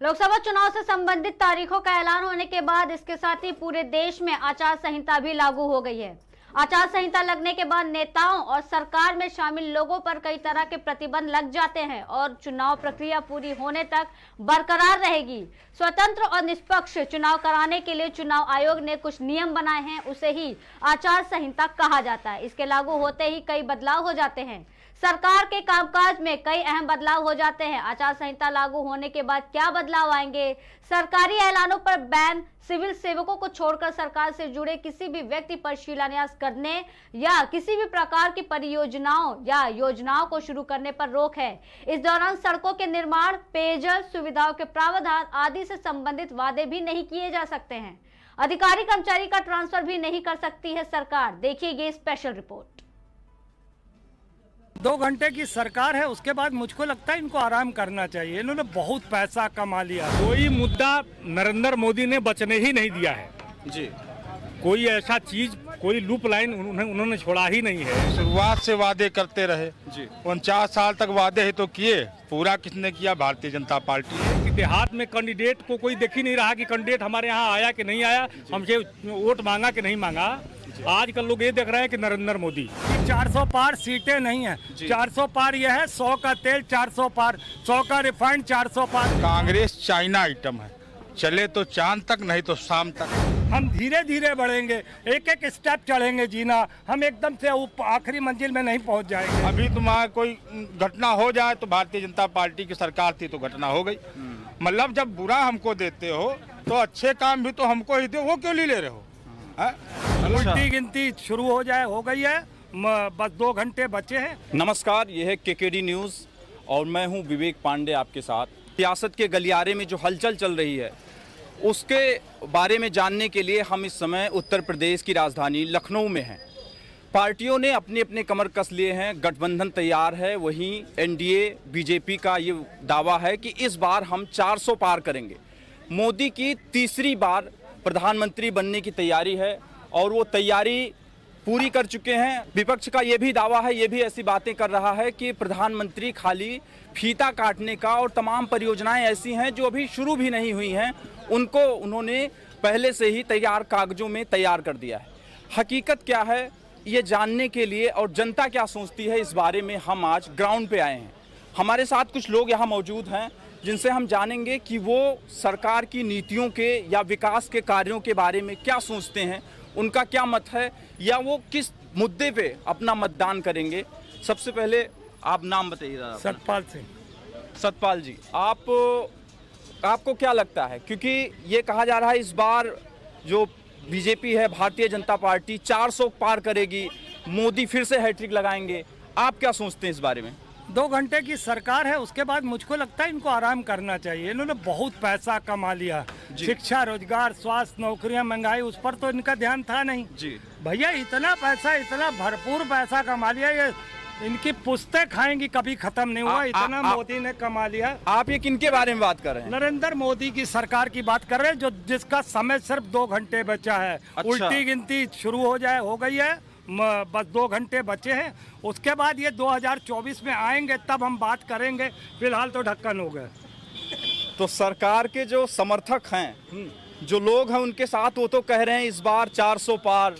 लोकसभा चुनाव से संबंधित तारीखों का ऐलान होने के बाद इसके साथ ही पूरे देश में आचार संहिता भी लागू हो गई है। आचार संहिता लगने के बाद नेताओं और सरकार में शामिल लोगों पर कई तरह के प्रतिबंध लग जाते हैं और चुनाव प्रक्रिया पूरी होने तक बरकरार रहेगी। स्वतंत्र और निष्पक्ष चुनाव कराने के लिए चुनाव आयोग ने कुछ नियम बनाए हैं, उसे ही आचार संहिता कहा जाता है। इसके लागू होते ही कई बदलाव हो जाते हैं। सरकार के कामकाज में कई अहम बदलाव हो जाते हैं। आचार संहिता लागू होने के बाद क्या बदलाव आएंगे? सरकारी ऐलानों पर बैन, सिविल सेवकों को छोड़कर सरकार से जुड़े किसी भी व्यक्ति पर शिलान्यास करने या किसी भी प्रकार की परियोजनाओं या योजनाओं को शुरू करने पर रोक है। इस दौरान सड़कों के निर्माण, पेयजल सुविधाओं के प्रावधान आदि से संबंधित वादे भी नहीं किए जा सकते हैं। अधिकारी कर्मचारी का ट्रांसफर भी नहीं कर सकती है सरकार। देखिए ये स्पेशल रिपोर्ट। 2 घंटे की सरकार है, उसके बाद मुझको लगता है इनको आराम करना चाहिए। इन्होंने बहुत पैसा कमा लिया। कोई मुद्दा नरेंद्र मोदी ने बचने ही नहीं दिया है जी। कोई ऐसा चीज, कोई लूप लाइन उन्होंने छोड़ा ही नहीं है। शुरुआत से वादे करते रहे जी। 49 साल तक वादे ही तो किए, पूरा किसने किया? भारतीय जनता पार्टी। कि देहात में कैंडिडेट को कोई देख ही नहीं रहा कि कैंडिडेट हमारे यहाँ आया कि नहीं आया, हमसे वोट मांगा कि नहीं मांगा। आजकल लोग ये देख रहे हैं कि नरेंद्र मोदी 400 पार सीटें नहीं है। 400 पार यह है 100 का तेल, 400 पार 100 का रिफाइंड, 400 पार। कांग्रेस चाइना आइटम है, चले तो चांद तक, नहीं तो शाम तक। हम धीरे धीरे बढ़ेंगे, एक एक स्टेप चढ़ेंगे जीना, हम एकदम से आखिरी मंजिल में नहीं पहुंच जाएंगे। अभी तुम्हारा कोई घटना हो जाए तो भारतीय जनता पार्टी की सरकार थी तो घटना हो गई। मतलब जब बुरा हमको देते हो तो अच्छे काम भी तो हमको ही दो, वो क्यों ले रहे हो? उल्टी गिनती शुरू हो जाए, हो गई है, बस 2 घंटे बचे हैं। नमस्कार, यह है केकेडी न्यूज़ और मैं हूं विवेक पांडे आपके साथ। सियासत के गलियारे में जो हलचल चल रही है उसके बारे में जानने के लिए हम इस समय उत्तर प्रदेश की राजधानी लखनऊ में हैं। पार्टियों ने अपने अपने कमर कस लिए हैं, गठबंधन तैयार है। वहीं एनडीए बीजेपी का ये दावा है कि इस बार हम 400 पार करेंगे। मोदी की तीसरी बार प्रधानमंत्री बनने की तैयारी है और वो तैयारी पूरी कर चुके हैं। विपक्ष का ये भी दावा है, ये भी ऐसी बातें कर रहा है कि प्रधानमंत्री खाली फीता काटने का, और तमाम परियोजनाएं ऐसी हैं जो अभी शुरू भी नहीं हुई हैं, उनको उन्होंने पहले से ही तैयार कागजों में तैयार कर दिया है। हकीकत क्या है ये जानने के लिए और जनता क्या सोचती है इस बारे में हम आज ग्राउंड पे आए हैं। हमारे साथ कुछ लोग यहाँ मौजूद हैं जिनसे हम जानेंगे कि वो सरकार की नीतियों के या विकास के कार्यों के बारे में क्या सोचते हैं, उनका क्या मत है, या वो किस मुद्दे पे अपना मतदान करेंगे। सबसे पहले आप नाम बताइए। सतपाल सिंह। सतपाल जी, आपको क्या लगता है, क्योंकि ये कहा जा रहा है इस बार जो बीजेपी है, भारतीय जनता पार्टी 400 पार करेगी, मोदी फिर से हैट्रिक लगाएंगे, आप क्या सोचते हैं इस बारे में? 2 घंटे की सरकार है, उसके बाद मुझको लगता है इनको आराम करना चाहिए। इन्होंने बहुत पैसा कमा लिया। शिक्षा, रोजगार, स्वास्थ्य, नौकरियां, महंगाई, उस पर तो इनका ध्यान था नहीं। जी भैया इतना पैसा, इतना भरपूर पैसा कमा लिया, ये इनकी पुश्तें खाएंगी, कभी खत्म नहीं हुआ। इतना मोदी ने कमा लिया। आप ये किनके बारे में बात कर रहे हैं? नरेंद्र मोदी की सरकार की बात कर रहे हैं, जो जिसका समय सिर्फ 2 घंटे बचा है। अच्छा। उल्टी गिनती शुरू हो जाए, हो गई है, बस 2 घंटे बचे हैं। उसके बाद ये 2024 में आएंगे तब हम बात करेंगे, फिलहाल तो ढक्कन हो गए। तो सरकार के जो समर्थक हैं, जो लोग हैं, उनके साथ वो तो कह रहे हैं इस बार 400 पार,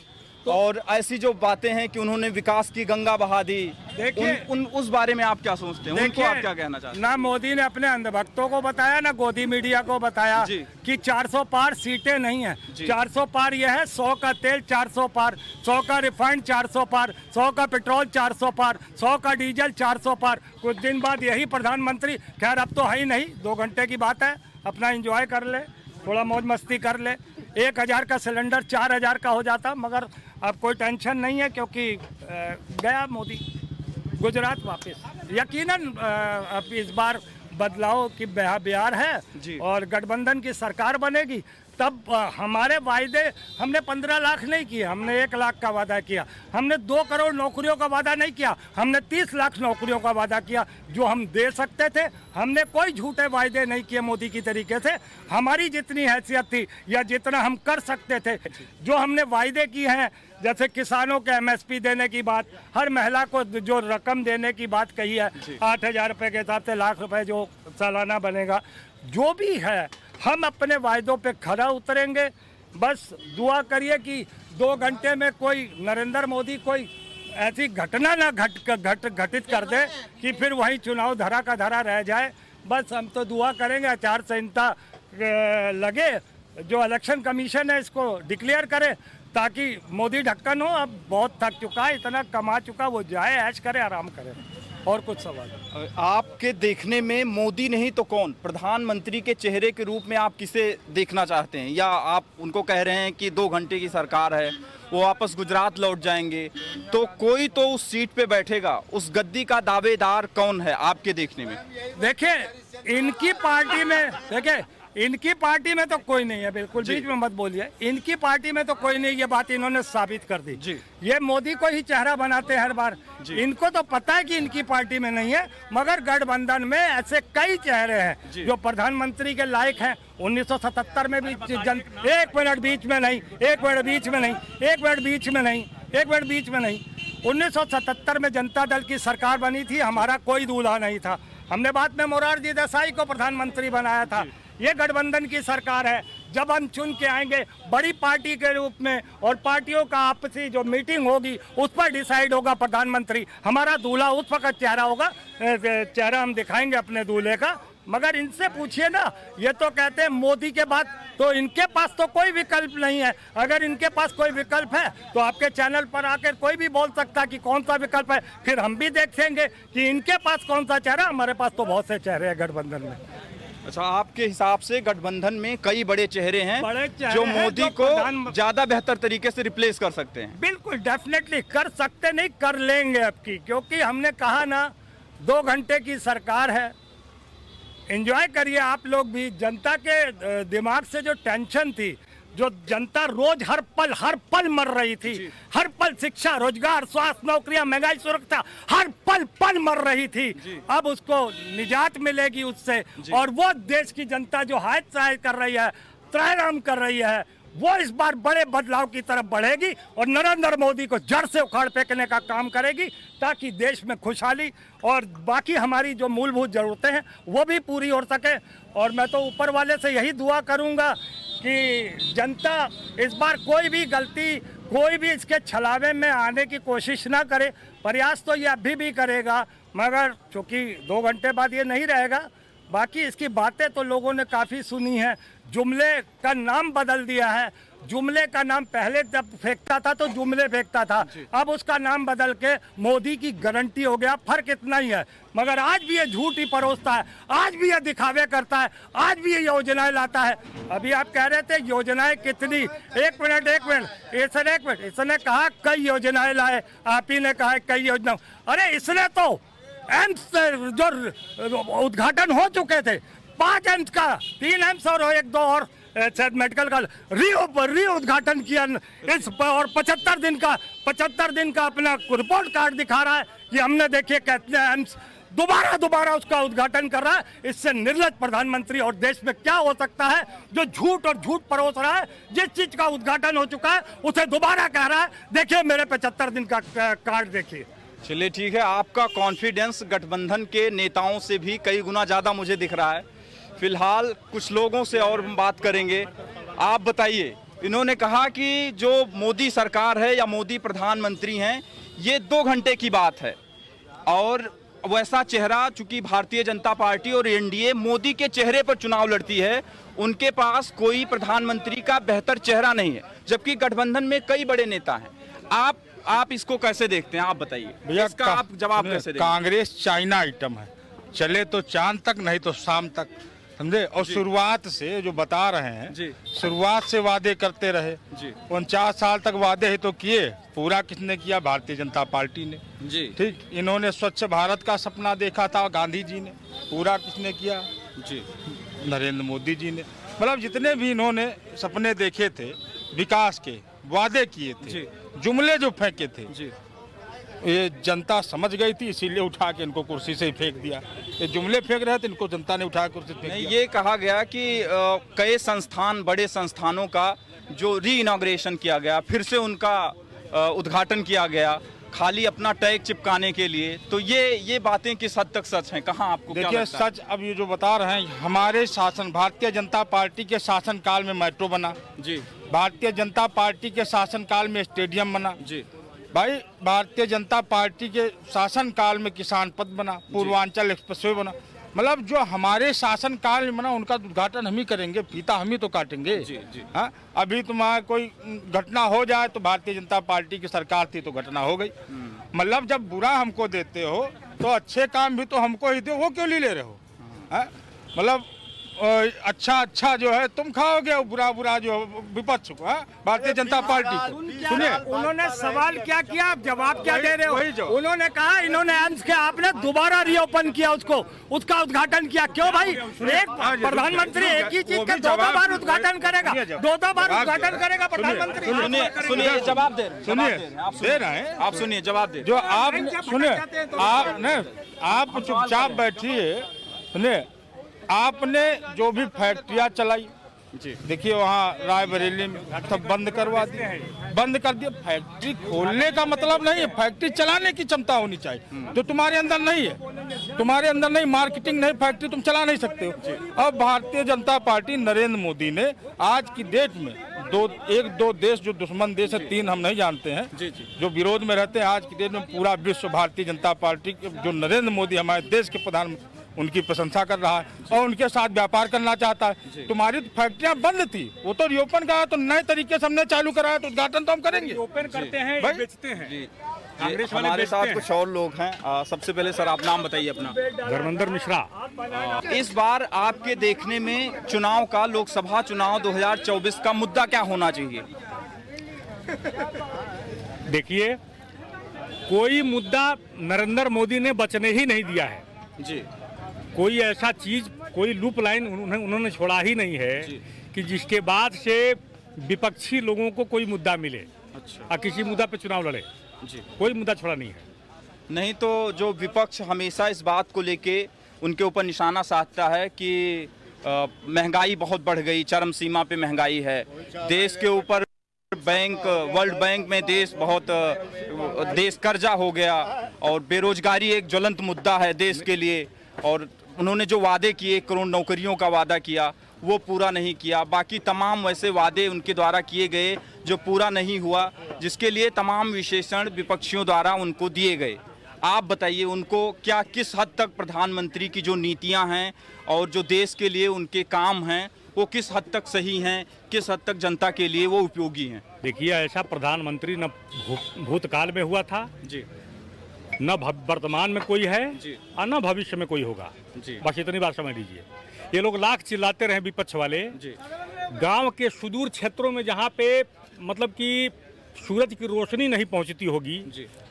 और ऐसी जो बातें हैं कि उन्होंने विकास की गंगा बहा दी। देखिए, उस बारे में आप क्या सोचते हैं? उनको आप क्या कहना चाहते हैं? ना मोदी ने अपने अंधभक्तों को बताया, ना गोदी मीडिया को बताया कि 400 पार सीटें नहीं है। 400 पार यह है 100 का तेल, 400 पार 100 का रिफाइंड, 400 पार 100 का पेट्रोल, 400 पार 100 का डीजल, 400 पार। कुछ दिन बाद यही प्रधानमंत्री, खैर अब तो है ही नहीं, 2 घंटे की बात है, अपना एंजॉय कर ले, थोड़ा मौज मस्ती कर ले। 1000 का सिलेंडर 4000 का हो जाता, मगर अब कोई टेंशन नहीं है क्योंकि गया मोदी गुजरात वापस। यकीनन अब इस बार बदलाव की बिहार है और गठबंधन की सरकार बनेगी, तब हमारे वायदे, हमने 15 लाख नहीं किए, हमने 1 लाख का वादा किया। हमने 2 करोड़ नौकरियों का वादा नहीं किया, हमने 30 लाख नौकरियों का वादा किया, जो हम दे सकते थे। हमने कोई झूठे वायदे नहीं किए मोदी की तरीके से। हमारी जितनी हैसियत थी या जितना हम कर सकते थे, जो हमने वायदे किए हैं, जैसे किसानों के MSP देने की बात, हर महिला को जो रकम देने की बात कही है, 8000 रुपये के हिसाब से लाख रुपए जो सालाना बनेगा, जो भी है हम अपने वायदों पे खरा उतरेंगे। बस दुआ करिए कि 2 घंटे में कोई नरेंद्र मोदी कोई ऐसी घटना ना घटित कर दे कि फिर वहीं चुनाव धरा का धरा रह जाए। बस हम तो दुआ करेंगे आचार संहिता लगे, जो इलेक्शन कमीशन है इसको डिक्लेयर करे, ताकि मोदी ढक्कन हो, अब बहुत थक चुका है, इतना कमा चुका, वो जाए ऐश करे, आराम करे। और कुछ सवाल? आपके देखने में मोदी नहीं तो कौन, प्रधानमंत्री के चेहरे के रूप में आप किसे देखना चाहते हैं? या आप उनको कह रहे हैं कि 2 घंटे की सरकार है, वो वापस गुजरात लौट जाएंगे, तो कोई तो उस सीट पे बैठेगा, उस गद्दी का दावेदार कौन है आपके देखने में? देखिए इनकी पार्टी में तो कोई नहीं है, बिल्कुल बीच में मत बोलिए। इनकी पार्टी में तो कोई नहीं, ये बात इन्होंने साबित कर दी जी। ये मोदी को ही चेहरा बनाते हैं हर बार। इनको तो पता है कि इनकी पार्टी में नहीं है, मगर गठबंधन में ऐसे कई चेहरे हैं जो प्रधानमंत्री के लायक हैं। 1977 में भी एक मिनट बीच में नहीं, 1977 में जनता दल की सरकार बनी थी, हमारा कोई दूल्हा नहीं था, हमने बाद में मोरारजी देसाई को प्रधानमंत्री बनाया था। ये गठबंधन की सरकार है। जब हम चुन के आएंगे बड़ी पार्टी के रूप में, और पार्टियों का आपसी जो मीटिंग होगी उस पर डिसाइड होगा प्रधानमंत्री। हमारा दूल्हा उस वक्त चेहरा होगा, चेहरा हम दिखाएंगे अपने दूल्हे का। मगर इनसे पूछिए ना, ये तो कहते हैं मोदी के बाद, तो इनके पास तो कोई विकल्प नहीं है। अगर इनके पास कोई विकल्प है तो आपके चैनल पर आकर कोई भी बोल सकता है कि कौन सा विकल्प है, फिर हम भी देखेंगे कि इनके पास कौन सा चेहरा। हमारे पास तो बहुत से चेहरे हैं गठबंधन में। अच्छा, आपके हिसाब से गठबंधन में कई बड़े चेहरे हैं जो मोदी जो को ज्यादा बेहतर तरीके से रिप्लेस कर सकते हैं? बिल्कुल, डेफिनेटली कर सकते, नहीं कर लेंगे अब की, क्योंकि हमने कहा ना 2 घंटे की सरकार है, एंजॉय करिए आप लोग भी। जनता के दिमाग से जो टेंशन थी, जो जनता रोज हर पल मर रही थी, हर पल शिक्षा, रोजगार, स्वास्थ्य, नौकरियां, महंगाई, सुरक्षा, हर पल मर रही थी, अब उसको निजात मिलेगी उससे। और वो देश की जनता जो हाथ सहाय कर रही है, त्रायराम कर रही है, वो इस बार बड़े बदलाव की तरफ बढ़ेगी और नरेंद्र मोदी को जड़ से उखाड़ फेंकने का काम करेगी, ताकि देश में खुशहाली और बाकी हमारी जो मूलभूत जरूरतें हैं वो भी पूरी हो सके। और मैं तो ऊपर वाले से यही दुआ करूंगा कि जनता इस बार कोई भी गलती, कोई भी इसके छलावे में आने की कोशिश ना करे। प्रयास तो ये अभी भी करेगा, मगर चूंकि 2 घंटे बाद ये नहीं रहेगा। बाकी इसकी बातें तो लोगों ने काफ़ी सुनी है। जुमले का नाम बदल दिया है, जुमले का नाम पहले जब फेंकता था तो जुमले फेंकता था, अब उसका नाम बदल के मोदी की गारंटी हो गया। फर्क इतना ही है, मगर आज भी ये झूठ ही परोसता है, आज भी ये दिखावे करता है, आज भी ये योजनाएं लाता है। अभी आप कह रहे थे योजनाएं कितनी, एक मिनट, इसने कहा कई योजनाएं लाए, आप ही ने कहा कई योजना। अरे इसने तो एम्स जो उद्घाटन हो चुके थे, 5 एम्स का, 3 एम्स और 1-2 और शायद मेडिकल का री उद्घाटन किया इस, और 75 दिन का अपना रिपोर्ट कार्ड दिखा रहा है कि हमने देखिए कितने एम्स, दोबारा उसका उद्घाटन कर रहा है। इससे निर्लज प्रधानमंत्री और देश में क्या हो सकता है, जो झूठ परोस रहा है। जिस चीज का उद्घाटन हो चुका है उसे दोबारा कह रहा है, देखिए मेरे 75 दिन का कार्ड देखिए। चलिए ठीक है, आपका कॉन्फिडेंस गठबंधन के नेताओं से भी कई गुना ज़्यादा मुझे दिख रहा है। फिलहाल कुछ लोगों से और हम बात करेंगे। आप बताइए, इन्होंने कहा कि जो मोदी सरकार है या मोदी प्रधानमंत्री हैं, ये 2 घंटे की बात है, और वैसा चेहरा, चूंकि भारतीय जनता पार्टी और एनडीए मोदी के चेहरे पर चुनाव लड़ती है, उनके पास कोई प्रधानमंत्री का बेहतर चेहरा नहीं है, जबकि गठबंधन में कई बड़े नेता हैं। आप इसको कैसे देखते हैं, आप बताइए भैया, इसका आप जवाब कैसे देंगे? कांग्रेस चाइना आइटम है, चले तो चांद तक, नहीं तो शाम तक, समझे। और शुरुआत से जो बता रहे हैं जी, शुरुआत से वादे करते रहे जी, 49 साल तक वादे ही तो किए, पूरा किसने किया? भारतीय जनता पार्टी ने जी। ठीक, इन्होंने स्वच्छ भारत का सपना देखा था गांधी जी ने, पूरा किसने किया? जी, नरेंद्र मोदी जी ने। मतलब जितने भी इन्होंने सपने देखे थे, विकास के वादे किए थे, जुमले जो फेंके थे जी, ये जनता समझ गई थी, इसीलिए उठा के इनको कुर्सी से ही फेंक दिया। ये जुमले फेंक रहे थे, इनको जनता ने उठा के कुर्सी फेंक दिया। ये कहा गया कि कई संस्थान, बड़े संस्थानों का जो री इनॉग्रेशन किया गया, फिर से उनका उद्घाटन किया गया, खाली अपना टैग चिपकाने के लिए, तो ये बातें किस हद तक सच हैं? कहाँ आपको क्या देखिए लगता है? सच अब ये जो बता रहे हैं, हमारे शासन भारतीय जनता पार्टी के शासन काल में मेट्रो बना जी भारतीय जनता पार्टी के शासन काल में स्टेडियम बना जी भाई, भारतीय जनता पार्टी के शासन काल में किसान पथ बना, पूर्वांचल एक्सप्रेसवे बना। मतलब जो हमारे शासन काल में बना उनका उद्घाटन हम ही करेंगे, फीता हम ही तो काटेंगे। जी जी हाँ, अभी तुम्हारा कोई घटना हो जाए तो भारतीय जनता पार्टी की सरकार थी तो घटना हो गई। मतलब जब बुरा हमको देते हो तो अच्छे काम भी तो हमको ही दो, वो क्यों ले रहे हो? हाँ? मतलब अच्छा जो है तुम खाओगे, और बुरा जो विपक्ष को, भारतीय जनता पार्टी को। सुनिए, उन्होंने सवाल क्या किया, आप जवाब क्या दे रहे वही हो? जो उन्होंने कहा इन्होंने एम्स के आपने दोबारा रीओपन किया उसका उद्घाटन किया। क्यों भाई? एक प्रधानमंत्री एक ही चीज का दो बार उद्घाटन करेगा, दो बार उद्घाटन करेगा प्रधानमंत्री। सुनिए जवाब दे दे रहे हैं आप, सुनिए जवाब दे। जो आप सुनिए, आप चुपचाप बैठिए। सुनिए, आपने जो भी फैक्ट्रियां चलाई, देखिए वहाँ रायबरेली में सब बंद करवा दिए, बंद कर दिए। फैक्ट्री खोलने का मतलब नहीं है, फैक्ट्री चलाने की क्षमता होनी चाहिए, जो तुम्हारे अंदर नहीं है। तुम्हारे अंदर नहीं, मार्केटिंग नहीं, फैक्ट्री तुम चला नहीं सकते हो। अब भारतीय जनता पार्टी नरेंद्र मोदी ने आज की डेट में एक दो देश जो दुश्मन देश है, तीन हम नहीं जानते हैं, जो विरोध में रहते हैं, आज की डेट में पूरा विश्व भारतीय जनता पार्टी जो नरेंद्र मोदी हमारे देश के प्रधानमंत्री उनकी प्रशंसा कर रहा है और उनके साथ व्यापार करना चाहता है। तुम्हारी फैक्ट्रियां बंद थी, वो तो रिओपन करा, तो नए तरीके से हमने चालू कराया, तो उद्घाटन तो हम करेंगे। ओपन करते हैं, बेचते हैं। कांग्रेस हमारे साथ कुछ और लोग हैं। सबसे पहले सर आप नाम बताइए अपना। धर्मेंद्र मिश्रा। इस बार आपके देखने में चुनाव का, लोकसभा चुनाव 2024 का मुद्दा क्या होना चाहिए? देखिए, कोई मुद्दा नरेंद्र मोदी ने बचने ही नहीं दिया है जी। कोई ऐसा चीज, कोई लूप लाइन उन्होंने छोड़ा ही नहीं है कि जिसके बाद से विपक्षी लोगों को कोई मुद्दा मिले। अच्छा। और किसी मुद्दा पे चुनाव लड़े जी। कोई मुद्दा छोड़ा नहीं है। नहीं तो जो विपक्ष हमेशा इस बात को लेके उनके ऊपर निशाना साधता है कि महंगाई बहुत बढ़ गई, चरम सीमा पे महंगाई है, देश के ऊपर वर्ल्ड बैंक में देश कर्जा हो गया, और बेरोजगारी एक ज्वलंत मुद्दा है देश के लिए। और उन्होंने जो वादे किए, 1 करोड़ नौकरियों का वादा किया, वो पूरा नहीं किया। बाकी तमाम वैसे वादे उनके द्वारा किए गए जो पूरा नहीं हुआ, जिसके लिए तमाम विशेषण विपक्षियों द्वारा उनको दिए गए। आप बताइए उनको क्या, किस हद तक प्रधानमंत्री की जो नीतियां हैं और जो देश के लिए उनके काम हैं वो किस हद तक सही हैं, किस हद तक जनता के लिए वो उपयोगी हैं? देखिए, ऐसा प्रधानमंत्री न भूतकाल में हुआ था जी, न वर्तमान में कोई है जी, और न भविष्य में कोई होगा जी। बस इतनी बात समझ लीजिए। ये लोग लाख चिल्लाते रहे विपक्ष वाले, जी। गांव के सुदूर क्षेत्रों में जहाँ पे मतलब कि सूरज की रोशनी नहीं पहुँचती होगी,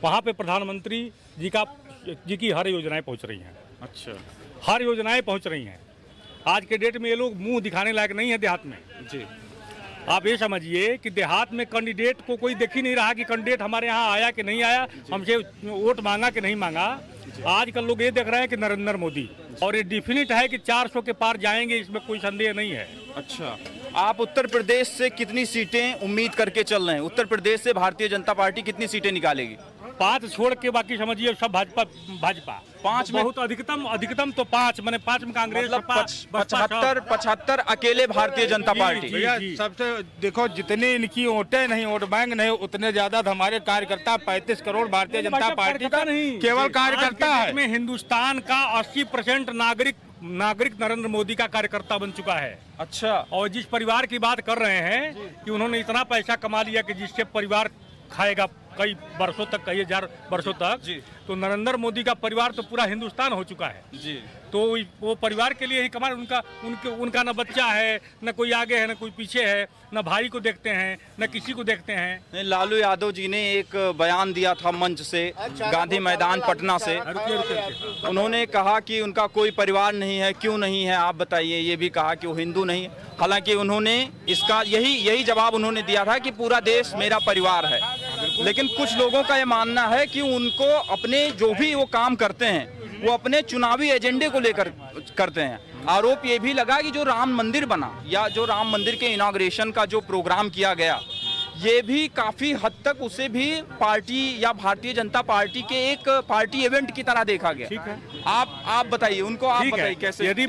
वहाँ पे प्रधानमंत्री जी की हर योजनाएं पहुँच रही हैं। अच्छा। हर योजनाएं पहुँच रही हैं। आज के डेट में ये लोग मुंह दिखाने लायक नहीं है देहात में। जी। आप ये समझिए कि देहात में कैंडिडेट को कोई देख ही नहीं रहा कि कैंडिडेट हमारे यहाँ आया कि नहीं आया, हमसे वोट मांगा कि नहीं मांगा। आजकल लोग ये देख रहे हैं कि नरेंद्र मोदी, और ये डिफिनिट है कि 400 के पार जाएंगे, इसमें कोई संदेह नहीं है। अच्छा, आप उत्तर प्रदेश से कितनी सीटें उम्मीद करके चल रहे हैं? उत्तर प्रदेश से भारतीय जनता पार्टी कितनी सीटें निकालेगी? 5 छोड़ के बाकी समझिए सब भाजपा। 5 में बहुत अधिकतम तो 5, मैंने 5 में कांग्रेस, मतलब 75 अकेले भारतीय जनता पार्टी। भैया सबसे देखो, जितनी इनकी वोटें नहीं, वोट बैंक नहीं, उतने ज्यादा हमारे कार्यकर्ता 35 करोड़ भारतीय जनता पार्टी का केवल कार्यकर्ता है। में हिंदुस्तान का 80% नागरिक नरेंद्र मोदी का कार्यकर्ता बन चुका है। अच्छा। और जिस परिवार की बात कर रहे हैं कि उन्होंने इतना पैसा कमा लिया कि जिससे परिवार खाएगा कई वर्षों तक, कई हजार वर्षों तक, तो नरेंद्र मोदी का परिवार तो पूरा हिंदुस्तान हो चुका है जी। तो वो परिवार के लिए ही कमा। उनका न बच्चा है, न कोई आगे है, न कोई पीछे है, न भाई को देखते हैं, न किसी को देखते हैं। लालू यादव जी ने एक बयान दिया था मंच से, गांधी मैदान पटना से। उन्होंने कहा कि उनका कोई परिवार नहीं है। क्यों नहीं है आप बताइए? ये भी कहा कि वो हिंदू नहीं, हालांकि उन्होंने इसका यही जवाब उन्होंने दिया था कि पूरा देश मेरा परिवार है। लेकिन कुछ लोगों का ये मानना है कि उनको अपने जो भी वो काम करते हैं वो अपने चुनावी एजेंडे को लेकर करते हैं। आरोप ये भी लगा कि जो राम मंदिर बना, या जो राम मंदिर के इनॉग्रेशन का जो प्रोग्राम किया गया, ये भी काफी हद तक उसे भी पार्टी या भारतीय जनता पार्टी के एक पार्टी इवेंट की तरह देखा गया। ठीक है, आप बताइए उनको, आप बताइए कैसे। यदि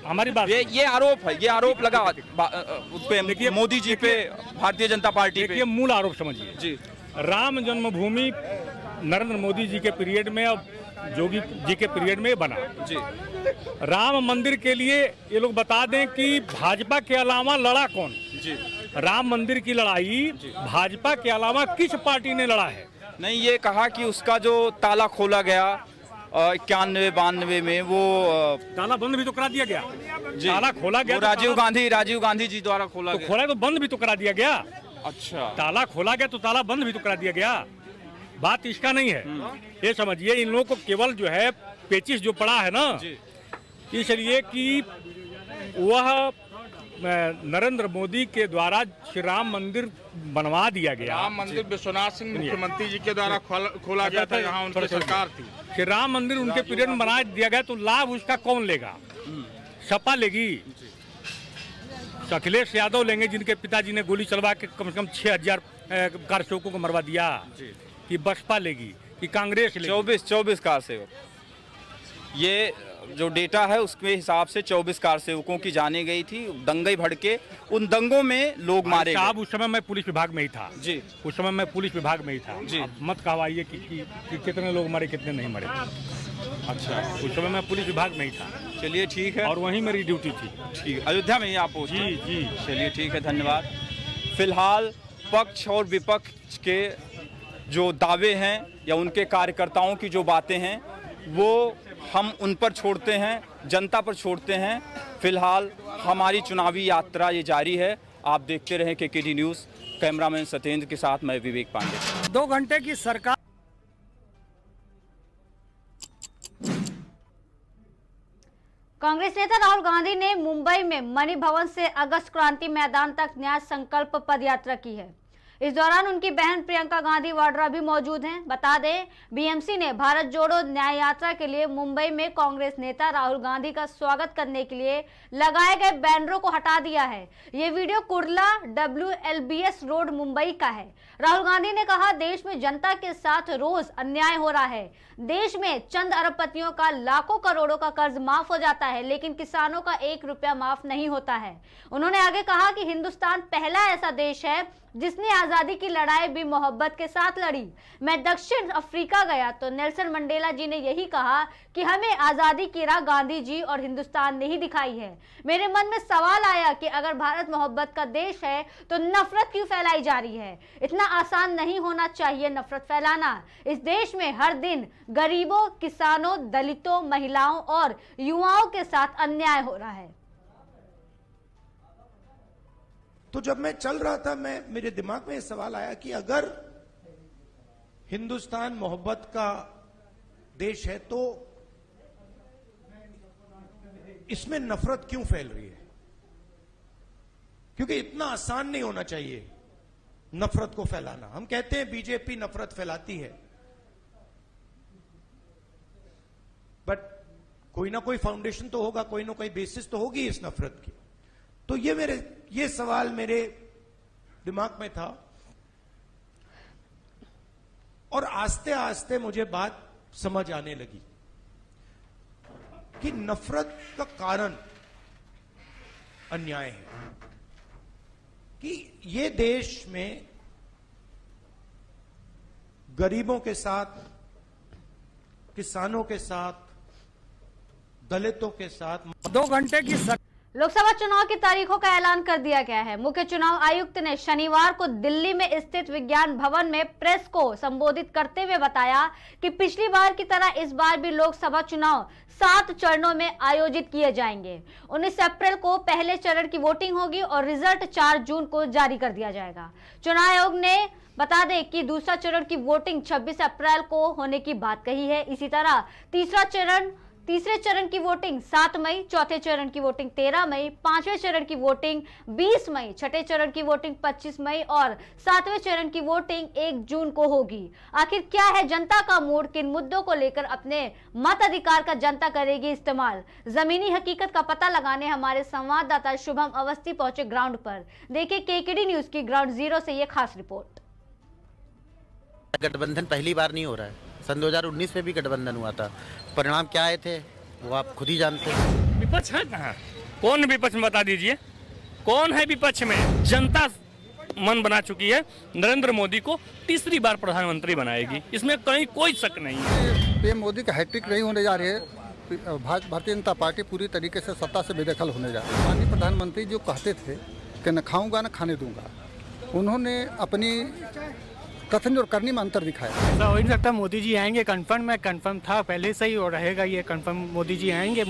हमारी बात ये आरोप है, ये आरोप लगा उस पे मोदी जी पे, भारतीय जनता पार्टी पे। ये मूल आरोप समझिए जी, राम जन्मभूमि नरेंद्र मोदी जी के पीरियड में और योगी जी के पीरियड में बना। जी, राम मंदिर के लिए ये लोग बता दें कि भाजपा के अलावा लड़ा कौन। जी, राम मंदिर की लड़ाई भाजपा के अलावा किस पार्टी ने लड़ा है? नहीं, ये कहा कि उसका जो ताला खोला गया 91-92 में, वो ताला बंद भी तो करा दिया गया। जी, ताला खोला गया वो तो राजीव गांधी जी द्वारा खोला तो गया। खोला तो बंद भी तो करा दिया गया। अच्छा, ताला खोला गया तो ताला बंद भी तो करा दिया गया। बात इसका नहीं है, ये समझिए इन लोगों को केवल जो है पेचिश जो पड़ा है ना, इसलिए कि वह नरेंद्र मोदी के द्वारा श्री राम मंदिर बनवा दिया गया। राम मंदिर विश्वनाथ सिंह मुख्यमंत्री जी के द्वारा खोला गया था, यहाँ उनकी सरकार थी। श्री राम मंदिर उनके पीरियड में बना दिया गया तो लाभ उसका कौन लेगा? सपा लेगी, अखिलेश यादव लेंगे जिनके पिताजी ने गोली चलवा के कम से कम 6000 कारसेवकों को मरवा दिया, कि बसपा लेगी कि कांग्रेस लेगी? 24 कार सेवक, ये जो डेटा है उसके हिसाब से 24 कार सेवकों की जाने गई थी। दंगे भड़के, उन दंगों में लोग मारे गए। साहब उस समय मैं पुलिस विभाग में ही था। जी, उस समय मैं पुलिस विभाग में ही था। जी, अब मत कहवाइए कि कितने लोग मरे कितने नहीं मरे। अच्छा, उस समय मैं पुलिस विभाग में ही था। चलिए ठीक है, और वहीं मेरी ड्यूटी थी। ठीक, अयोध्या में ही आप पोस्ट? जी जी। चलिए ठीक है, धन्यवाद। फिलहाल पक्ष और विपक्ष के जो दावे हैं या उनके कार्यकर्ताओं की जो बातें हैं वो हम उन पर छोड़ते हैं, जनता पर छोड़ते हैं। फिलहाल हमारी चुनावी यात्रा ये जारी है। आप देखते रहें केकेडी न्यूज़। कैमरामैन सत्येंद्र के साथ मैं विवेक पांडे। 2 घंटे की सरकार। कांग्रेस नेता राहुल गांधी ने मुंबई में मणि भवन से अगस्त क्रांति मैदान तक न्याय संकल्प पदयात्रा की है। इस दौरान उनकी बहन प्रियंका गांधी वाड्रा भी मौजूद हैं। बता दें, बीएमसी ने भारत जोड़ो न्याय यात्रा के लिए मुंबई में कांग्रेस नेता राहुल गांधी का स्वागत करने के लिए लगाए गए बैनरों को हटा दिया है। ये video Kurla WLBS road Mumbai का है। राहुल गांधी ने कहा, देश में जनता के साथ रोज अन्याय हो रहा है। देश में चंद अरबपतियों का लाखों करोड़ों का कर्ज माफ हो जाता है, लेकिन किसानों का 1 रुपया माफ नहीं होता है। उन्होंने आगे कहा कि हिंदुस्तान पहला ऐसा देश है जिसने आजादी की लड़ाई भी मोहब्बत के साथ लड़ी। मैं दक्षिण अफ्रीका गया तो नेल्सन मंडेला जी ने यही कहा कि हमें आजादी की राह गांधी जी और हिंदुस्तान ने ही दिखाई है। मेरे मन में सवाल आया कि अगर भारत मोहब्बत का देश है तो नफरत क्यों फैलाई जा रही है? इतना आसान नहीं होना चाहिए नफरत फैलाना। इस देश में हर दिन गरीबों, किसानों, दलितों, महिलाओं और युवाओं के साथ अन्याय हो रहा है। तो जब मैं चल रहा था, मेरे दिमाग में यह सवाल आया कि अगर हिंदुस्तान मोहब्बत का देश है तो इसमें नफरत क्यों फैल रही है? क्योंकि इतना आसान नहीं होना चाहिए नफरत को फैलाना। हम कहते हैं बीजेपी नफरत फैलाती है, बट कोई ना कोई फाउंडेशन तो होगा, कोई ना कोई बेसिस तो होगी इस नफरत की। तो ये सवाल मेरे दिमाग में था और आस्ते आस्ते मुझे बात समझ आने लगी कि नफरत का कारण अन्याय है। कि ये देश में गरीबों के साथ, किसानों के साथ, दलितों के साथ 2 घंटे की लोकसभा चुनाव की तारीखों का ऐलान कर दिया गया है। मुख्य चुनाव आयुक्त ने शनिवार को दिल्ली में स्थित विज्ञान भवन में प्रेस को संबोधित करते हुए बताया कि पिछली बार की तरह इस बार भी लोकसभा चुनाव 7 चरणों में आयोजित किए जाएंगे। 19 अप्रैल को पहले चरण की वोटिंग होगी और रिजल्ट 4 जून को जारी कर दिया जाएगा। चुनाव आयोग ने बता दें कि दूसरा चरण की वोटिंग 26 अप्रैल को होने की बात कही है। इसी तरह तीसरा चरण तीसरे चरण की वोटिंग 7 मई, चौथे चरण की वोटिंग 13 मई, पांचवें चरण की वोटिंग 20 मई, छठे चरण की वोटिंग 25 मई और सातवें चरण की वोटिंग 1 जून को होगी। आखिर क्या है जनता का मूड, किन मुद्दों को लेकर अपने मताधिकार का जनता करेगी इस्तेमाल? जमीनी हकीकत का पता लगाने हमारे संवाददाता शुभम अवस्थी पहुंचे ग्राउंड पर। देखिए केकेडी न्यूज की ग्राउंड जीरो से ये खास रिपोर्ट। गठबंधन पहली बार नहीं हो रहा है, सन 2019 में भी गठबंधन हुआ था। परिणाम क्या आए थे वो आप खुद ही जानते हैं। विपक्ष है कहाँ? कौन विपक्ष में बता दीजिए, कौन है विपक्ष में? जनता मन बना चुकी है, नरेंद्र मोदी को तीसरी बार प्रधानमंत्री बनाएगी, इसमें कहीं कोई शक नहीं है। पीएम मोदी का हैट्रिक नहीं होने जा रही है। भारतीय जनता पार्टी पूरी तरीके से सत्ता से बेदखल होने जा रही है। माननीय प्रधानमंत्री जो कहते थे कि न खाऊंगा न खाने दूंगा, उन्होंने अपनी कथन और करनी में अंतर दिखाया। ऐसा हो ही नहीं सकता। मोदी जी आएंगे, कंफर्म था पहले से ही और रहेगा ये कंफर्म। मोदी जी आएंगे।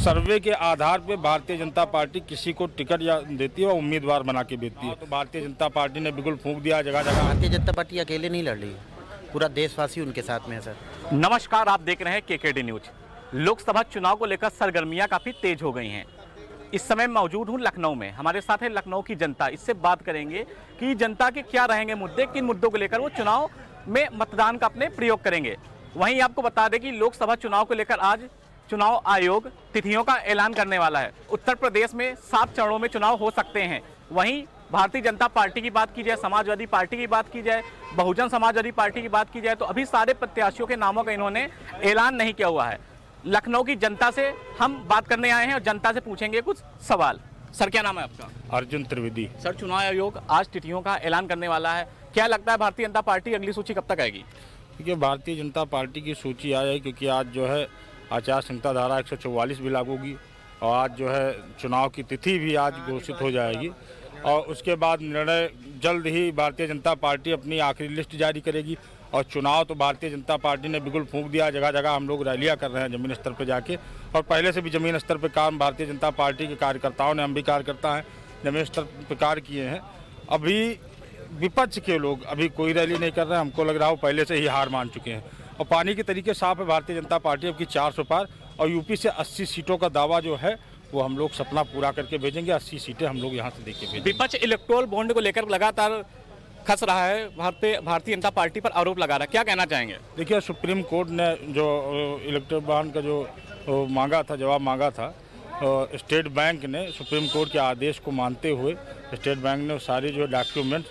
सर्वे के आधार पे भारतीय जनता पार्टी किसी को टिकट या देती है और उम्मीदवार बना के देती है। तो भारतीय जनता पार्टी ने बिल्कुल फूंक दिया जगह जगह। भारतीय जनता पार्टी अकेले नहीं लड़ रही है, पूरा देशवासी उनके साथ में है सर। नमस्कार, आप देख रहे हैं केकेडी न्यूज। लोकसभा चुनाव को लेकर सरगर्मियां काफी तेज हो गई हैं। इस समय मौजूद हूं लखनऊ में, हमारे साथ है लखनऊ की जनता। इससे बात करेंगे कि जनता के क्या रहेंगे मुद्दे, किन मुद्दों को लेकर वो चुनाव में मतदान का अपने प्रयोग करेंगे। वहीं आपको बता दें कि लोकसभा चुनाव को लेकर आज चुनाव आयोग तिथियों का ऐलान करने वाला है। उत्तर प्रदेश में 7 चरणों में चुनाव हो सकते हैं। वहीं भारतीय जनता पार्टी की बात की जाए, समाजवादी पार्टी की बात की जाए, बहुजन समाजवादी पार्टी की बात की जाए, तो अभी सारे प्रत्याशियों के नामों का इन्होंने ऐलान नहीं किया हुआ है। लखनऊ की जनता से हम बात करने आए हैं और जनता से पूछेंगे कुछ सवाल। सर, क्या नाम है आपका? अर्जुन त्रिवेदी। सर, चुनाव आयोग आज तिथियों का ऐलान करने वाला है, क्या लगता है भारतीय जनता पार्टी अगली सूची कब तक आएगी? देखिए, भारतीय जनता पार्टी की सूची आ जाए, क्योंकि आज जो है आचार संहिता धारा 144 भी लागू होगी और आज जो है चुनाव की तिथि भी आज घोषित हो जाएगी और उसके बाद निर्णय जल्द ही भारतीय जनता पार्टी अपनी आखिरी लिस्ट जारी करेगी। और चुनाव तो भारतीय जनता पार्टी ने बिल्कुल फूंक दिया जगह जगह। हम लोग रैलियां कर रहे हैं ज़मीन स्तर पर जाके, और पहले से भी ज़मीन स्तर पर काम भारतीय जनता पार्टी के कार्यकर्ताओं ने, हम भी कार्यकर्ता हैं, ज़मीन स्तर पर कार्य किए हैं। अभी विपक्ष के लोग अभी कोई रैली नहीं कर रहे हैं। हमको लग रहा है वो पहले से ही हार मान चुके हैं और पानी के तरीके साफ है। भारतीय जनता पार्टी अब की 400 पार और यूपी से 80 सीटों का दावा जो है वो हम लोग सपना पूरा करके भेजेंगे। 80 सीटें हम लोग यहाँ से देके भेजेंगे। विपक्ष इलेक्टोरल बॉन्ड को लेकर लगातार खस रहा है, भारतीय जनता पार्टी पर आरोप लगा रहा है, क्या कहना चाहेंगे? देखिए, सुप्रीम कोर्ट ने जो इलेक्टोरल बॉन्ड का जो मांगा था, जवाब मांगा था, स्टेट बैंक ने सुप्रीम कोर्ट के आदेश को मानते हुए स्टेट बैंक ने सारे जो डॉक्यूमेंट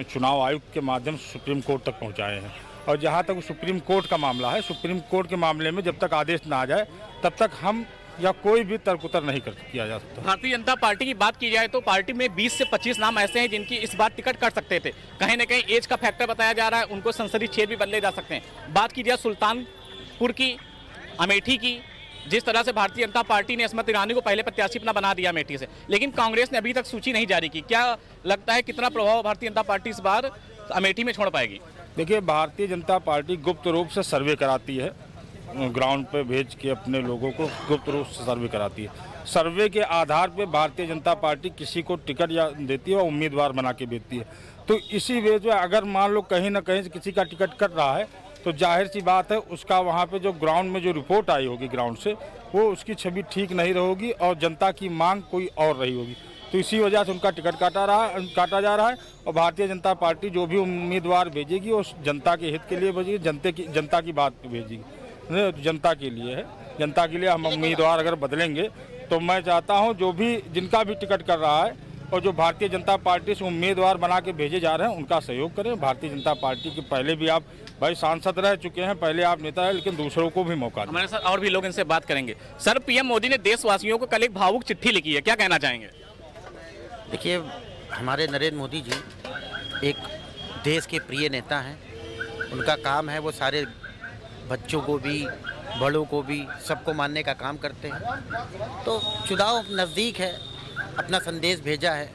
चुनाव आयुक्त के माध्यम से सुप्रीम कोर्ट तक पहुंचाए हैं। और जहां तक सुप्रीम कोर्ट का मामला है, सुप्रीम कोर्ट के मामले में जब तक आदेश ना आ जाए तब तक हम या कोई भी तर्क उत्तर नहीं किया जा सकता। भारतीय जनता पार्टी की बात की जाए तो पार्टी में 20 से 25 नाम ऐसे हैं जिनकी इस बार टिकट कट सकते थे। कहीं ना कहीं एज का फैक्टर बताया जा रहा है, उनको संसदीय क्षेत्र भी बदले जा सकते हैं। बात की जाए सुल्तानपुर की, अमेठी की, जिस तरह से भारतीय जनता पार्टी ने स्मृति ईरानी को पहले प्रत्याशी अपना बना दिया अमेठी से, लेकिन कांग्रेस ने अभी तक सूची नहीं जारी की। क्या लगता है कितना प्रभाव भारतीय जनता पार्टी इस बार अमेठी में छोड़ पाएगी? देखिए, भारतीय जनता पार्टी गुप्त रूप से सर्वे कराती है, ग्राउंड पे भेज के अपने लोगों को गुप्त रूप से सर्वे कराती है। सर्वे के आधार पे भारतीय जनता पार्टी किसी को टिकट या देती है और उम्मीदवार बना के देती है। तो इसी वजह से अगर मान लो कहीं ना कहीं किसी का टिकट कट रहा है तो जाहिर सी बात है उसका वहाँ पे जो ग्राउंड में जो रिपोर्ट आई होगी ग्राउंड से, वो उसकी छवि ठीक नहीं रहेगी और जनता की मांग कोई और रही होगी। तो इसी वजह से उनका टिकट काटा जा रहा है और भारतीय जनता पार्टी जो भी उम्मीदवार भेजेगी वो जनता के हित के लिए भेजेगी, जनता की बात भेजेगी, जनता के लिए है। जनता के लिए हम उम्मीदवार अगर बदलेंगे तो मैं चाहता हूं जो भी जिनका भी टिकट कर रहा है और जो भारतीय जनता पार्टी से उम्मीदवार बना के भेजे जा रहे हैं उनका सहयोग करें। भारतीय जनता पार्टी के पहले भी आप भाई सांसद रह चुके हैं, पहले आप नेता है, लेकिन दूसरों को भी मौका दें। हमारे साथ और भी लोग इनसे बात करेंगे। सर, पीएम मोदी ने देशवासियों को कल एक भावुक चिट्ठी लिखी है, क्या कहना चाहेंगे? देखिए, हमारे नरेंद्र मोदी जी एक देश के प्रिय नेता हैं। उनका काम है वो सारे बच्चों को भी, बड़ों को भी, सबको मानने का काम करते हैं। तो चुनाव नज़दीक है, अपना संदेश भेजा है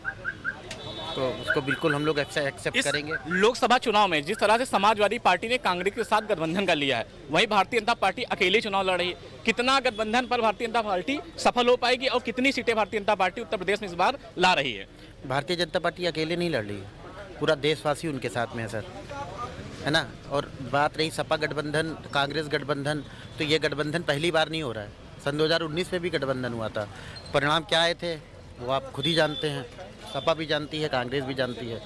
तो उसको बिल्कुल हम लोग एक्सेप्ट करेंगे। लोकसभा चुनाव में जिस तरह से समाजवादी पार्टी ने कांग्रेस के साथ गठबंधन कर लिया है, वहीं भारतीय जनता पार्टी अकेले चुनाव लड़ रही है। कितना गठबंधन पर भारतीय जनता पार्टी सफल हो पाएगी और कितनी सीटें भारतीय जनता पार्टी उत्तर प्रदेश में इस बार ला रही है? भारतीय जनता पार्टी अकेले नहीं लड़ रही है, पूरा देशवासी उनके साथ में है सर। है ना। और बात रही सपा गठबंधन कांग्रेस गठबंधन, तो ये गठबंधन पहली बार नहीं हो रहा है। सन 2019 में भी गठबंधन हुआ था, परिणाम क्या आए थे वो आप खुद ही जानते हैं, सपा भी जानती है, कांग्रेस भी जानती है।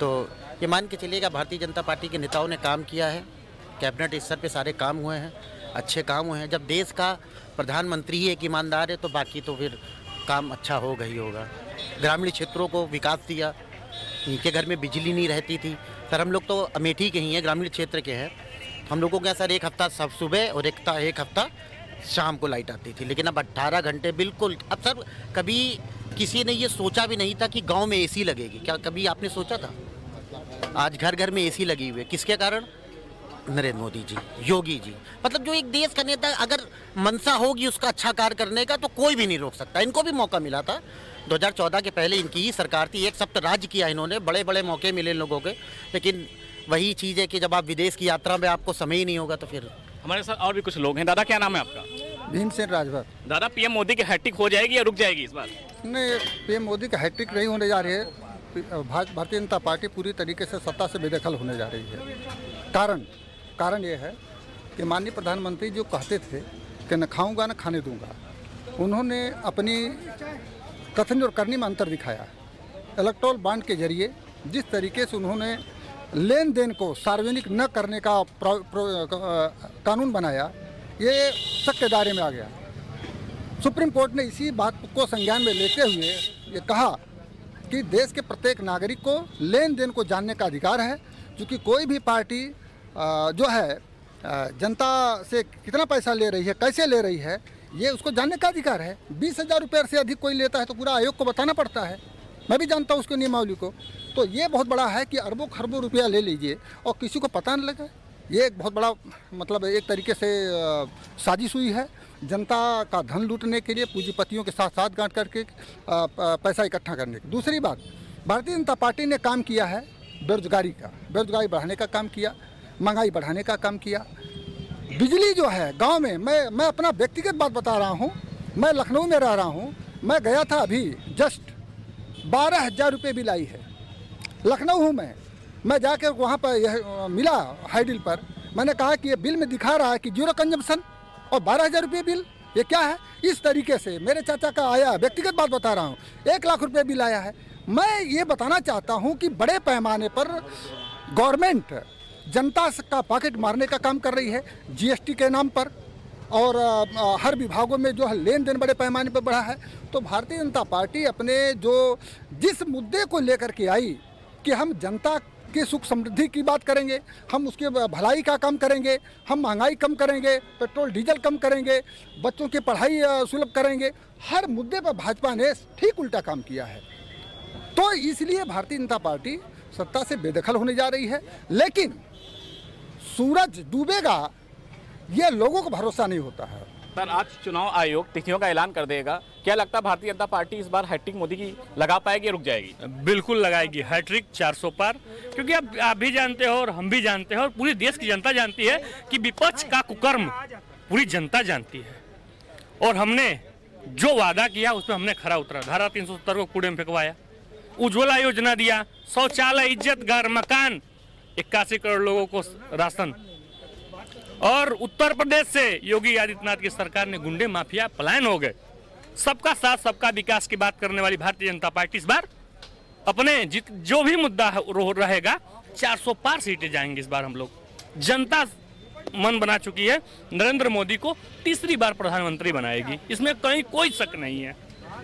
तो ये मान के चलिएगा भारतीय जनता पार्टी के नेताओं ने काम किया है, कैबिनेट स्तर पे सारे काम हुए हैं, अच्छे काम हुए हैं। जब देश का प्रधानमंत्री ही एक ईमानदार है तो बाकी तो फिर काम अच्छा होगा ही होगा। ग्रामीण क्षेत्रों को विकास दिया, इनके घर में बिजली नहीं रहती थी सर। हम लोग तो अमेठी के ही हैं, ग्रामीण क्षेत्र के हैं। हम लोगों के यहाँ सर एक हफ्ता सब सुबह और एक हफ्ता शाम को लाइट आती थी, लेकिन अब 18 घंटे बिल्कुल। अब सर कभी किसी ने ये सोचा भी नहीं था कि गांव में एसी लगेगी, क्या कभी आपने सोचा था? आज घर घर में एसी लगी हुई है, किसके कारण? नरेंद्र मोदी जी, योगी जी। मतलब जो एक देश का नेता अगर मनसा होगी उसका अच्छा कार्य करने का तो कोई भी नहीं रोक सकता। इनको भी मौका मिला था 2014 के पहले, इनकी ही सरकार थी, एक सप्ताह राज्य किया इन्होंने, बड़े बड़े मौके मिले इन लोगों के। लेकिन वही चीज़ है कि जब आप विदेश की यात्रा में आपको समय ही नहीं होगा तो फिर। हमारे साथ और भी कुछ लोग हैं। दादा क्या नाम है आपका? भीमसेन राजभर। दादा पीएम मोदी की हैट्रिक हो जाएगी या रुक जाएगी इस बार? नहीं, पीएम मोदी का हैट्रिक नहीं होने जा रही है। भारतीय जनता पार्टी पूरी तरीके से सत्ता से बेदखल होने जा रही है। कारण ये है कि माननीय प्रधानमंत्री जो कहते थे कि न खाऊंगा न खाने दूंगा, उन्होंने अपनी कथन और करनी में अंतर दिखाया। इलेक्टोरल बॉन्ड के जरिए जिस तरीके से उन्होंने लेन देन को सार्वजनिक न करने का कानून बनाया, ये शक के दायरे में आ गया। सुप्रीम कोर्ट ने इसी बात को संज्ञान में लेते हुए ये कहा कि देश के प्रत्येक नागरिक को लेन देन को जानने का अधिकार है, क्योंकि कोई भी पार्टी जो है जनता से कितना पैसा ले रही है, कैसे ले रही है, ये उसको जानने का अधिकार है। 20,000 रुपये से अधिक कोई लेता है तो पूरा आयोग को बताना पड़ता है। मैं भी जानता हूँ उसके नियमावली को। तो ये बहुत बड़ा है कि अरबों खरबों रुपया ले लीजिए और किसी को पता न लगे। ये एक बहुत बड़ा मतलब एक तरीके से साजिश हुई है जनता का धन लूटने के लिए, पूंजीपतियों के साथ साथ गांठ करके पैसा इकट्ठा करने की। दूसरी बात, भारतीय जनता पार्टी ने काम किया है बेरोजगारी बढ़ाने का काम किया, महंगाई बढ़ाने का काम किया। बिजली जो है गांव में, मैं अपना व्यक्तिगत बात बता रहा हूं, मैं लखनऊ में रह रहा हूं, मैं गया था अभी जस्ट 12,000 रुपये बिल आई है। लखनऊ हूं मैं जाकर वहां पर यह मिला हाईडिल पर, मैंने कहा कि ये बिल में दिखा रहा है कि 0 कंजम्पशन और 12,000 रुपये बिल, ये क्या है? इस तरीके से मेरे चाचा का आया, व्यक्तिगत बात बता रहा हूँ, 1 लाख रुपये बिल आया है। मैं ये बताना चाहता हूँ कि बड़े पैमाने पर गवर्नमेंट जनता का पॉकेट मारने का काम कर रही है जीएसटी के नाम पर, और हर विभागों में जो है लेन देन बड़े पैमाने पर बढ़ा है। तो भारतीय जनता पार्टी अपने जिस मुद्दे को लेकर के आई कि हम जनता की सुख समृद्धि की बात करेंगे, हम उसके भलाई का काम करेंगे, हम महंगाई कम करेंगे, पेट्रोल डीजल कम करेंगे, बच्चों की पढ़ाई सुलभ करेंगे, हर मुद्दे पर भाजपा ने ठीक उल्टा काम किया है। तो इसलिए भारतीय जनता पार्टी सत्ता से बेदखल होने जा रही है। लेकिन सूरज डूबेगा ये लोगों को भरोसा नहीं होता है। सर आज चुनाव आयोग तिथियों का ऐलान कर देगा, क्या लगता है भारतीय जनता पार्टी इस बार हैट्रिक मोदी की लगा पाएगी या रुक जाएगी? बिल्कुल लगाएगी हैट्रिक 400 पार, क्योंकि अब आप भी जानते हो और हम भी जानते हैं और पूरी देश की जनता जानती है कि विपक्ष का कुकर्म पूरी जनता जानती है। और हमने जो वादा किया उस पर हमने खरा उतरा। धारा 370 को कूड़े में फेंकवाया, उज्ज्वला योजना दिया, शौचालय, इज्जत घर, मकान, 81 करोड़ लोगों को राशन। और उत्तर प्रदेश से योगी आदित्यनाथ की सरकार ने गुंडे माफिया पलायन हो गए। सबका साथ सबका विकास की बात करने वाली भारतीय जनता पार्टी इस बार अपने जो भी मुद्दा रहेगा 400 पार सीटें जाएंगे इस बार हम लोग। जनता मन बना चुकी है, नरेंद्र मोदी को तीसरी बार प्रधानमंत्री बनाएगी, इसमें कहीं कोई शक नहीं है।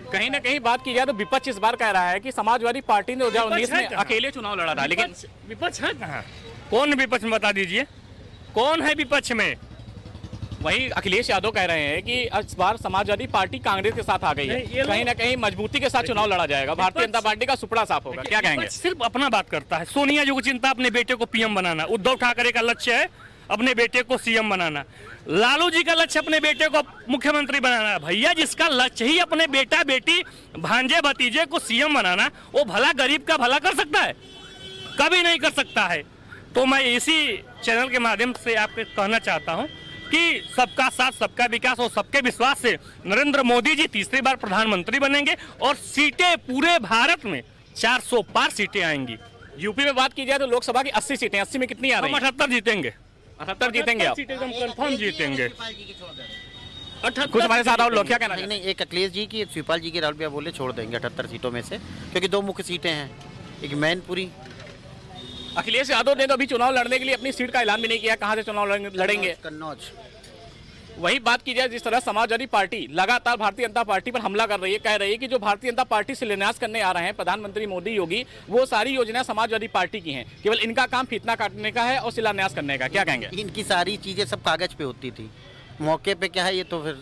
कहीं ना कहीं बात की जाए तो विपक्ष इस बार कह रहा है कि समाजवादी पार्टी ने 2019 में अकेले चुनाव लड़ा था, लेकिन विपक्ष है कहाँ? कौन विपक्ष में बता दीजिए, कौन है विपक्ष में? वहीं अखिलेश यादव कह रहे हैं कि इस बार समाजवादी पार्टी कांग्रेस के साथ आ गई है, कहीं ना कहीं मजबूती के साथ चुनाव लड़ा जाएगा, भारतीय जनता पार्टी का सुपड़ा साफ होगा। क्या कहेंगे? सिर्फ अपना बात करता है। सोनिया जी को चिंता अपने बेटे को पीएम बनाना, उद्धव ठाकरे का लक्ष्य है अपने बेटे को सीएम बनाना, लालू जी का लक्ष्य अपने बेटे को मुख्यमंत्री बनाना। भैया जिसका लक्ष्य ही अपने बेटा बेटी भांजे भतीजे को सीएम बनाना, वो भला गरीब का भला कर सकता है? कभी नहीं कर सकता है। तो मैं इसी चैनल के माध्यम से आपको कहना चाहता हूं कि सबका साथ सबका विकास और सबके विश्वास से नरेंद्र मोदी जी तीसरी बार प्रधानमंत्री बनेंगे और सीटें पूरे भारत में 400 पार सीटें आएंगी। यूपी में बात की जाए तो लोकसभा की 80 सीटें, 80 में कितनी आ रही हम हैं? 78 जीतेंगे, 78 जीतेंगे आप? सीटें हम कंफर्म जीतेंगे। कुछ हमारे साथ और लोग क्या कहना नहीं चाहते हैं? नहीं, एक अखिलेश जी की, एक शिवपाल जी की, राहुल भैया बोले छोड़ देंगे 78 सीटों में से, क्योंकि 2 मुख्य सीटें हैं, एक मैनपुरी। अखिलेश यादव ने तो अभी चुनाव लड़ने के लिए अपनी सीट का ऐलान भी नहीं किया, कहां से चुनाव लड़ेंगे। कन्नौज। वही बात की जाए, जिस तरह समाजवादी पार्टी लगातार भारतीय जनता पार्टी पर हमला कर रही है, कह रही है कि जो भारतीय जनता पार्टी शिलान्यास करने आ रहे हैं प्रधानमंत्री मोदी योगी, वो सारी योजनाएं समाजवादी पार्टी की हैं, केवल इनका काम फीतना काटने का है और शिलान्यास करने का। क्या कहेंगे? इनकी सारी चीज़ें सब कागज पे होती थी, मौके पे क्या है, ये तो फिर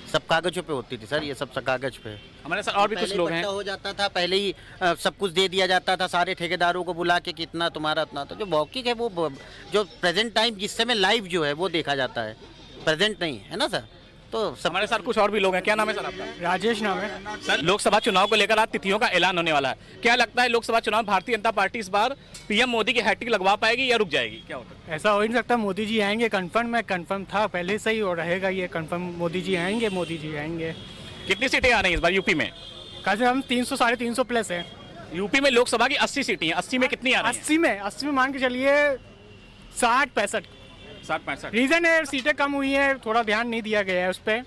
सब कागजों पे होती थी सर, ये सब कागज पे। हमारे साथ और भी कुछ लोग हैं। हो जाता था पहले ही, सब कुछ दे दिया जाता था सारे ठेकेदारों को बुला के, कितना तुम्हारा इतना। तो जो मौखिक है वो जो प्रेजेंट टाइम जिस समय लाइव जो है वो देखा जाता है, प्रेजेंट नहीं है ना सर। तो सब हमारे साथ कुछ और भी लोग हैं। क्या नाम है सर आपका? राजेश नाम है। सर, लोकसभा चुनाव को लेकर आज तिथियों का ऐलान होने वाला है, क्या लगता है लोकसभा चुनाव भारतीय जनता पार्टी इस बार पीएम मोदी की हैट्रिक लगवा पाएगी या रुक जाएगी? क्या होता है? ऐसा हो ही नहीं सकता, मोदी जी आएंगे कंफर्म, मैं कंफर्म था पहले से ही और रहेगा ये कंफर्म, मोदी जी आएंगे, मोदी जी आएंगे। कितनी सीटें आ रही हैं इस बार यूपी में? कैसे हम 300 350 प्लस है। यूपी में लोकसभा की 80 सीटें हैं, 80 में कितनी आ रही हैं? 80 में मान के चलिए 60-65। 60-65। रीजन है सीटें कम हुई हैं, थोड़ा ध्यान नहीं दिया गया है उस पर,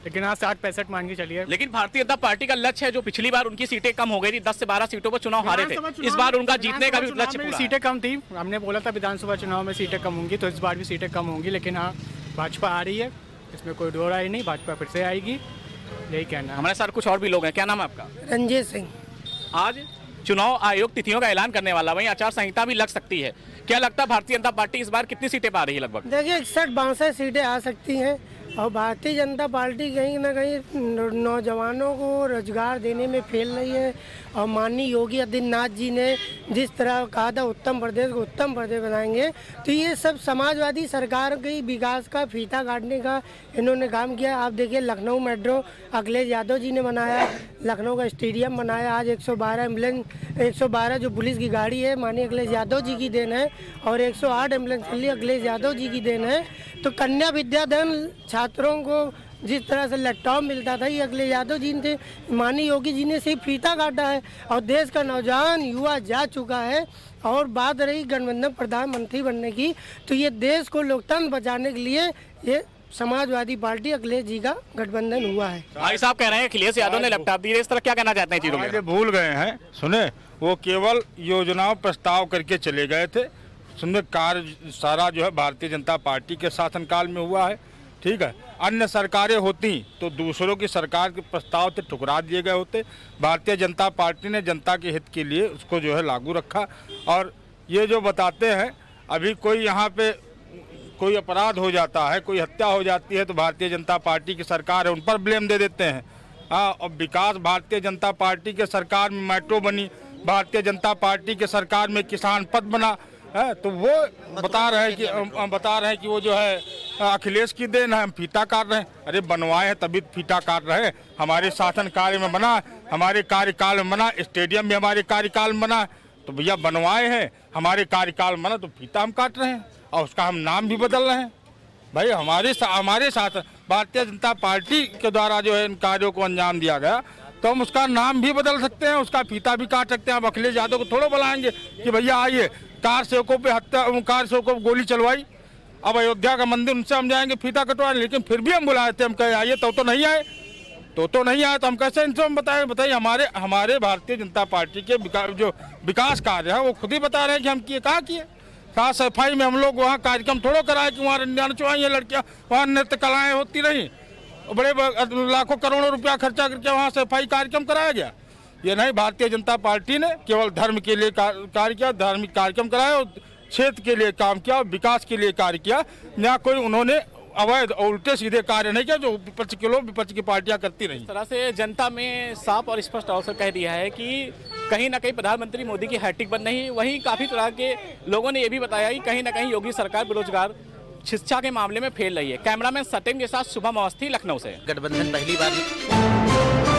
लेकिन हाँ 60-65 मान के चलिए। लेकिन भारतीय जनता पार्टी का लक्ष्य है, जो पिछली बार उनकी सीटें कम हो गई थी, 10 से 12 सीटों पर चुनाव हारे थे, इस बार उनका जीतने का भी लक्ष्य पूरा है। सीटें कम थी, हमने बोला था विधानसभा चुनाव में सीटें कम होंगी, तो इस बार भी सीटें कम होंगी, लेकिन हाँ भाजपा आ रही है, इसमें कोई दो राय नहीं, भाजपा फिर से आएगी, यही कहना है। हमारे साथ कुछ और भी लोग हैं। क्या नाम है आपका? रंजीत सिंह। आज चुनाव आयोग तिथियों का ऐलान करने वाला, वहीं आचार संहिता भी लग सकती है, क्या लगता है भारतीय जनता पार्टी इस बार कितनी सीटें पा रही है? लगभग देखिए 61-62 सीटें आ सकती हैं, और भारतीय जनता पार्टी कहीं ना कहीं नौजवानों को रोजगार देने में फेल रही है। और माननीय योगी आदित्यनाथ जी ने जिस तरह कहा था उत्तम प्रदेश को उत्तम प्रदेश बनाएंगे, तो ये सब समाजवादी सरकार के विकास का फीता काटने का इन्होंने काम किया। आप देखिए लखनऊ मेट्रो अखिलेश यादव जी ने बनाया, लखनऊ का स्टेडियम बनाया, आज 112 एम्बुलेंस, 112 जो पुलिस की गाड़ी है माननीय अखिलेश यादव जी की देन है, और 108 एम्बुलेंस चल रही अखिलेश यादव जी की देन है। तो कन्या विद्याधन छात्रों को जिस तरह से लैपटॉप मिलता था, ये अखिलेश यादव जी ने, माननीय योगी जी ने सिर्फ फीता काटा है, और देश का नौजवान युवा जा चुका है। और बात रही गठबंधन प्रधानमंत्री बनने की, तो ये देश को लोकतंत्र बचाने के लिए ये समाजवादी पार्टी अखिलेश जी का गठबंधन हुआ है। भाई साहब कह रहे हैं अखिलेश यादव ने लैपटॉप दिए, इस तरह क्या कहना चाहते हैं चीजों में? भूल गए हैं, सुने, वो केवल योजनाओं प्रस्ताव करके चले गए थे। सुनने कार्य सारा जो है भारतीय जनता पार्टी के शासनकाल में हुआ है, ठीक है। अन्य सरकारें होती तो दूसरों की सरकार के प्रस्ताव से ठुकरा दिए गए होते। भारतीय जनता पार्टी ने जनता के हित के लिए उसको जो है लागू रखा। और ये जो बताते हैं अभी कोई यहाँ पे कोई अपराध हो जाता है, कोई हत्या हो जाती है, तो भारतीय जनता पार्टी की सरकार है उन पर ब्लेम दे देते हैं। हाँ, और विकास भारतीय जनता पार्टी के सरकार में मेट्रो बनी, भारतीय जनता पार्टी के सरकार में किसान पद बना है, तो वो बता रहे हैं कि वो जो है अखिलेश की देन है, हम फीता काट रहे हैं। अरे बनवाए हैं तभी फीता काट रहे हैं। हमारे शासन कार्य में बना, हमारे कार्यकाल में बना, स्टेडियम भी हमारे कार्यकाल में बना, तो भैया बनवाए हैं, हमारे कार्यकाल में बना, तो फीता हम काट रहे हैं और उसका हम नाम भी बदल रहे हैं। भाई हमारे शासन भारतीय जनता पार्टी के द्वारा जो है इन कार्यों को अंजाम दिया गया, तो हम उसका नाम भी बदल सकते हैं, उसका फीता भी काट सकते हैं। अब अखिलेश यादव को थोड़ा बुलाएंगे कि भैया आइए, कार सेवकों पे कार सेवकों को गोली चलवाई, अब अयोध्या का मंदिर उनसे हम जाएंगे फीता कटवाने, लेकिन फिर भी हम बुलाए थे, हम कहे आइए, तो नहीं आए, तो नहीं आए, तो हम कैसे इनसे हम बताइए हमारे भारतीय जनता पार्टी के जो विकास कार्य है वो खुद ही बता रहे हैं कि हम किए, कहाँ किए। साफ सफाई में हम लोग वहाँ कार्यक्रम थोड़ा कराए कि वहाँ नचवाई लड़कियाँ, वहाँ नृत्य कलाएँ होती रहीं, बड़े लाखों करोड़ों रुपया खर्चा करके वहाँ सफाई कार्यक्रम कराया गया। ये नहीं, भारतीय जनता पार्टी ने केवल धर्म के लिए कार्य किया, धार्मिक कार्यक्रम कराया, और क्षेत्र के लिए काम किया, विकास के लिए कार्य किया। यहाँ कोई उन्होंने अवैध और उल्टे सीधे कार्य नहीं किया जो विपक्ष की पार्टियां करती रही। इस तरह से जनता में साफ और स्पष्ट अवसर कह दिया है कि कहीं ना कहीं प्रधानमंत्री मोदी की हैट्रिक बन नहीं। वहीं काफी तरह के लोगों ने यह भी बताया कि कहीं ना कहीं योगी सरकार बेरोजगार शिक्षा के मामले में फेल रही है। कैमरामैन सत्यम के साथ शुभम अवस्थी, लखनऊ से। गठबंधन पहली बार